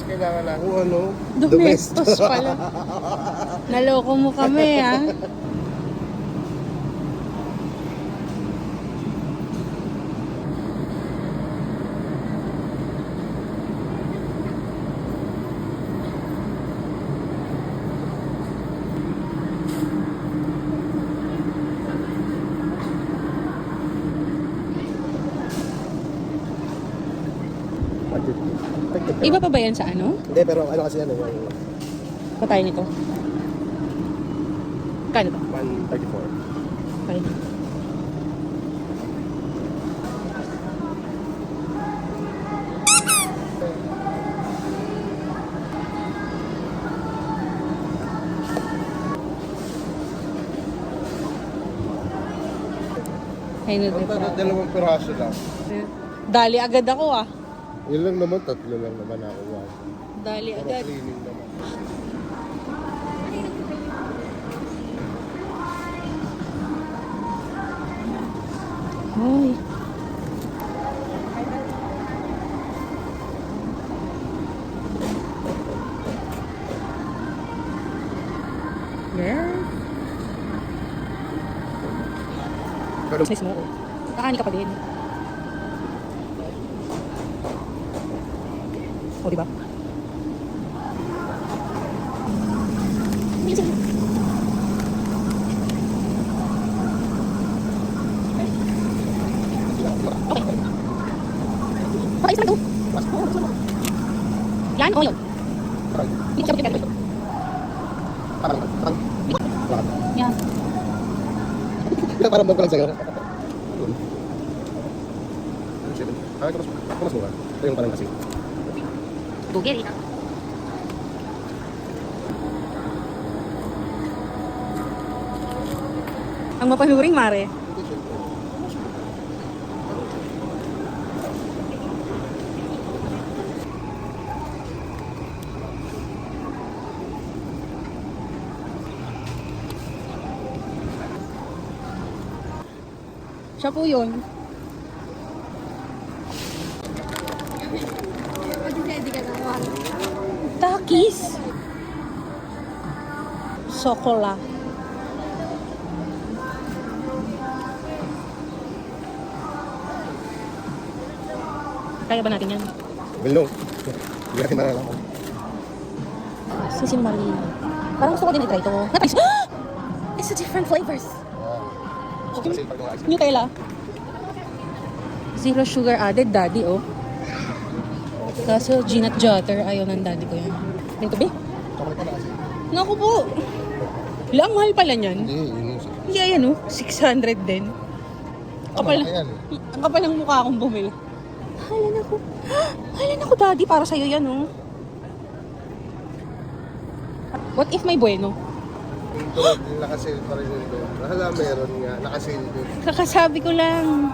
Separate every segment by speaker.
Speaker 1: kailangan lang kung ano.
Speaker 2: Domestos pala. Naloko mo kami, ha? Iba pa ba yan sa ano?
Speaker 1: Hindi, pero ano kasi ano, yung
Speaker 2: Patay nito. Kano to?
Speaker 1: 134.
Speaker 2: Okay. Ayun na
Speaker 1: Dalawang piraso lang.
Speaker 2: Dali agad ako, ah.
Speaker 1: Yun lang naman, tatlo lang naman ako.
Speaker 2: Dali
Speaker 1: Para
Speaker 2: agad.
Speaker 1: cleaning naman.
Speaker 2: Hoy. Yes.
Speaker 1: Pero,
Speaker 2: Size mo. Kakani ka pa din. O, diba? Okay. Okay, isa lang ito. Yan o yun? Hindi ko siya magkakita. Yan.
Speaker 1: parang bang ko lang sa'yo. Ay, kamas mo ka? Ito yung parang kasi.
Speaker 2: Bugeri. Ang mapanuring, Mare. Siya po yun. Takis. Sokola. Kaya ba natin yan?
Speaker 1: Well, no. Hindi natin malalaman.
Speaker 2: Sisin Maria. Parang gusto ko din i-try ito. Natais! It's a different flavors.
Speaker 1: Kasi pag mga ice
Speaker 2: Nutella. Zero sugar added, daddy, oh. Kaso, Ginat Jotter, ayaw ng daddy ko yan. Dito, be?
Speaker 1: chocolate pala kasi.
Speaker 2: Naku po. Lang, mahal pala niyan.
Speaker 1: Hindi, yun yung
Speaker 2: Hindi, ayan, oh. 600 din. Kapal,
Speaker 1: malaki yan.
Speaker 2: ang kapal ng mukha akong bumili. Halan ako. Halan ako, daddy. Para sa'yo yan, oh. What if may bueno?
Speaker 1: Yung tulad, nakasale pa rin yun doon. Hala, meron nga. Nakasale din.
Speaker 2: Kakasabi ko lang.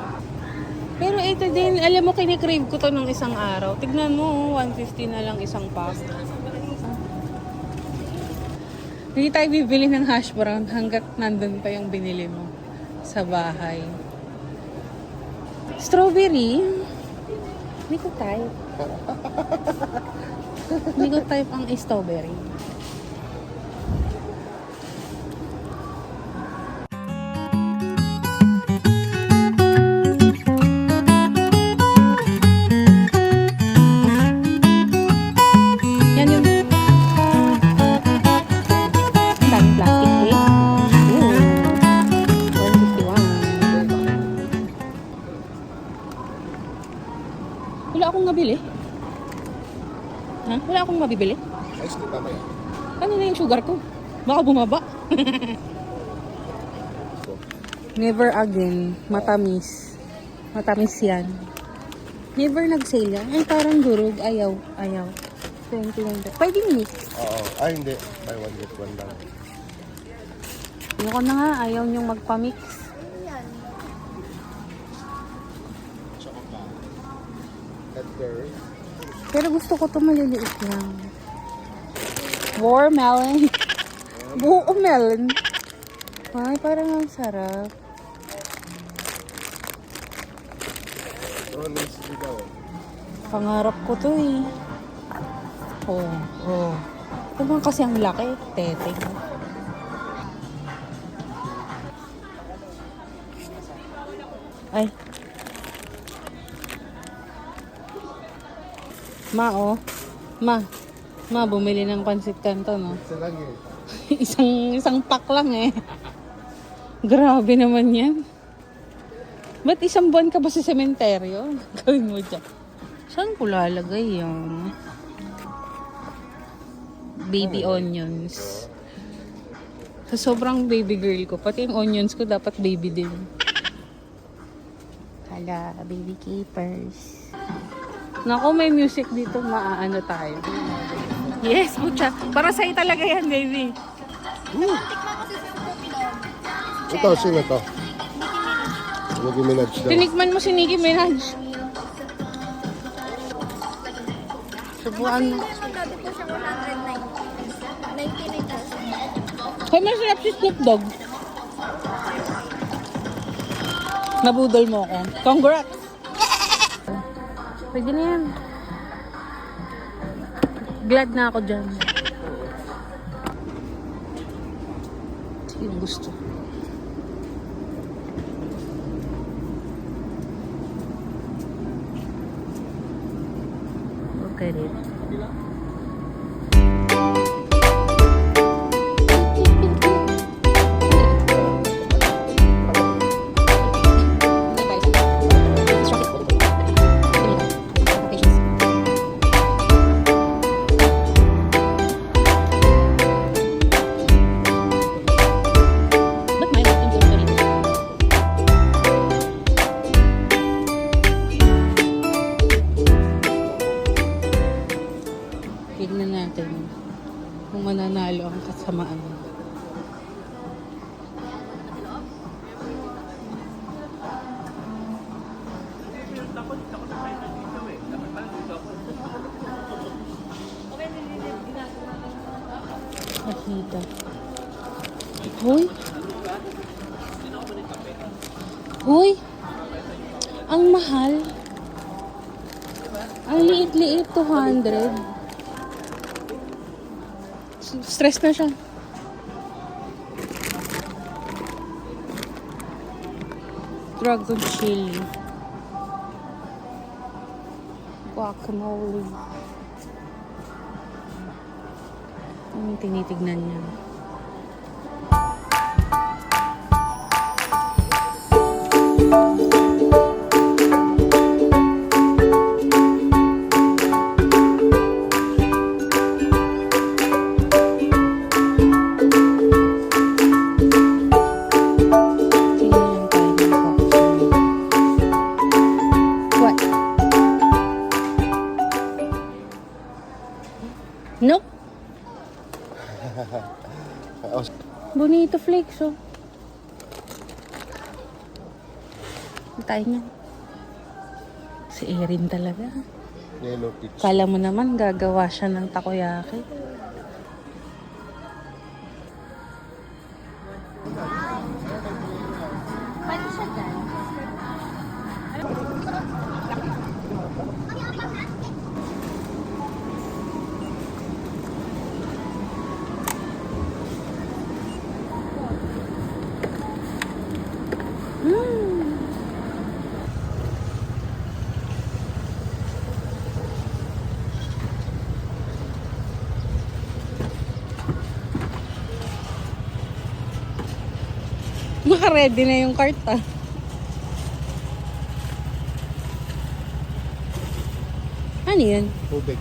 Speaker 2: Pero ito din, alam mo, kinikrave ko to ng isang araw. Tignan mo, 150 na lang isang pack. Hindi tayo bibili ng hash brown hanggat nandun pa yung binili mo sa bahay. Strawberry. Hindi ko type. Hindi ko type ang strawberry. Yan yung ang daming plastic cake. Ooh. 151. Wala akong nabili. Ha? Wala akong mabibili.
Speaker 1: Ice cream tama yan.
Speaker 2: Ano na yung sugar ko? Baka bumaba. Never again. Matamis. Matamis yan. Never nag-sale yan. Ay, parang durog. Ayaw. Ayaw. 21. 5 minutes.
Speaker 1: Oo. Ay, hindi. Buy one, get one lang.
Speaker 2: Ayoko na nga. Ayaw niyong magpamix.
Speaker 1: Edgar.
Speaker 2: Pero gusto ko ito maliliit lang. Watermelon. Buo melon. Ay, parang ang sarap.
Speaker 1: Honest daw.
Speaker 2: Pangarap ko to eh. Oh, oh. Ito kasi ang laki. Teteng. Ay. Ma, oh. Ma, bumili ng pansit kanto, no?
Speaker 1: Isa lang eh.
Speaker 2: isang pack lang eh. Grabe naman yan. Ba't isang buwan ka ba sa sementeryo? Gawin mo dyan. Saan ko lalagay yung baby onions? Sa sobrang baby girl ko, pati yung onions ko dapat baby din. Hala, baby keepers. Naku, may music dito, maaano tayo. Yes, pucha. Para sa'yo talaga yan, baby.
Speaker 1: Ito, sino to? Nicki Minaj daw.
Speaker 2: Tinikman mo si Nicki Minaj. Subuan mo.
Speaker 3: Dati po siya 199. 99,000.
Speaker 2: Kaya masarap si Snoop Dogg. Nabudol mo ako. Congrats! Pwede na yan. Glad na ako dyan. Sige, gusto. Look at it. Tignan natin kung mananalo ang kasamaan. Nakita. Hoy! Hoy! Ang mahal. Ang liit-liit, 200. Stress na siya. Dragon chili. Guacamole. Ang tinitignan niya. Nope. Bonito flakes, oh. Tayo niyan. Si Erin talaga.
Speaker 1: Yellow peach.
Speaker 2: Kala mo naman gagawa siya ng takoyaki.
Speaker 3: Pwede siya dyan.
Speaker 2: Naka-ready na yung cart, ah. Ano yun?
Speaker 1: Tubig.